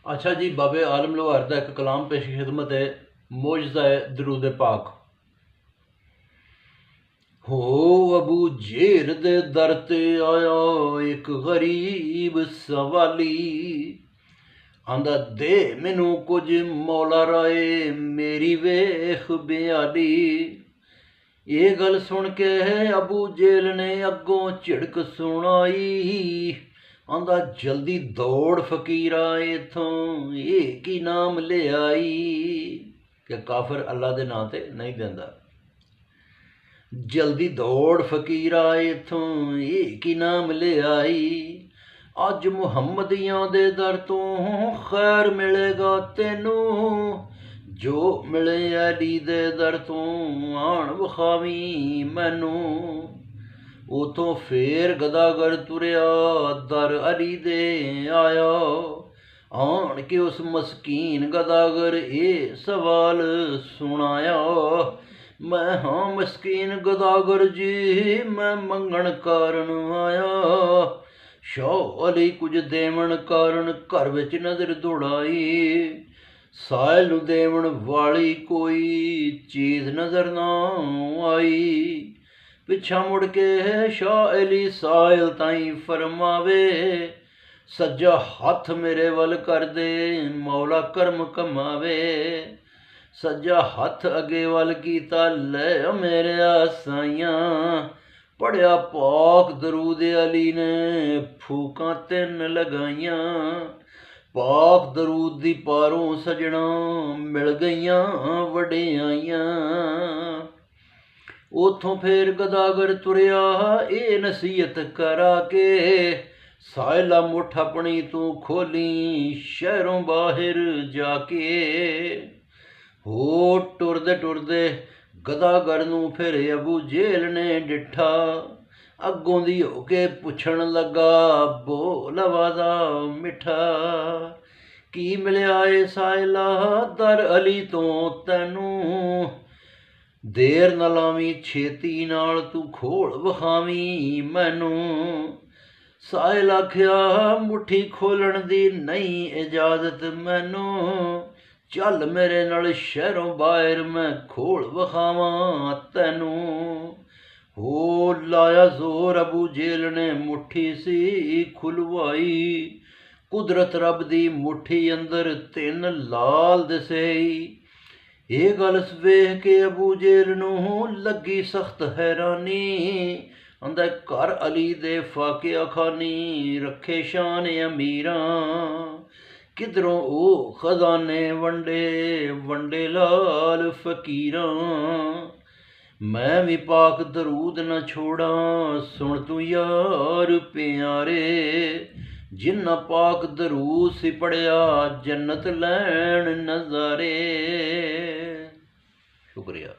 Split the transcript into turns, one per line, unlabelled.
अच्छा जी, बाबे आलम लोहार का एक कलाम पेश खिदमत है। मोजज़ा दरूद पाक। हो अबू जेर दे दर ते आया एक गरीब सवाली, आंदा दे मैनू कुछ मौला राए मेरी वेख बेआली। ये गल सुन के अबू जेल ने अगों झिड़क सुनाई, आंदा जल्दी दौड़ फकीरा इथों ये की नाम ले आई। कि काफिर अल्लाह दे नां ते नहीं देंदा। जल्दी दौड़ फकीरा इथों ये की नाम ले आई। अज मुहम्मदियां दे दर तो खैर मिलेगा तेनू, जो मिले अली दे दर तो आण विखावी मैनू। उतों फेर गदागर तुरया दर अली दे आया, आण के उस मस्कीन गदागर ये सवाल सुनाया। मैं हाँ मस्कीन गदागर जी, मैं मंगण कारण आया। शाह अली कुछ देवन कारण घर विच नज़र दौड़ाई। साहिल नूं देवन वाली कोई चीज़ नज़र ना आई। पिछा मुड़ के शाह अली साहिल ताईं फरमावे, सज्जा हथ मेरे वल कर दे मौला करम कमावे। सज्जा हथ अगे वल कीता लै मेरे साइयां, पढ़िया पाक दरूद अली ने फूकां 3 लगाइयां। पाक दरूद दी पारों सजना मिल गईयां वडियाइयां। उथों फिर गदागर तुरया ये नसीहत करा के, साहिला मुठ अपनी तू खोली शहरों बाहर जाके। हो टुरदे गदागर नूं फिर अबू जेल ने डिठा, अगों दी हो के पुछण लगा बोल आवाज़ा मिठा। की मिलिया ए साहिला दर अली तो तैनू, देर न लावी छेती नाल तू खोल विखावी मैनू। साहिल आखिया मुट्ठी खोलण दी नहीं इजाजत मैनू, चल मेरे नाल शहरों बाहर मैं खोल विखावां तैनू। हो लाया जोर अबू जेल ने मुट्ठी सी खुलवाई, कुदरत रब दी मुट्ठी अंदर 3 लाल दसेई। ये गल वेख के अबू जेल नूं लगी सख्त हैरानी, आंदा घर अली दे फाकिया खानी रखे शान अमीरां। किधरों ओ खजाने वंडे वंडे लाल फकीरां। मैं भी पाक दरूद न छोड़ा सुन तू यार प्यारे, जिन्ना पाक दरूद सी पढ़िया जन्नत लैन नज़ारे। शुक्रिया।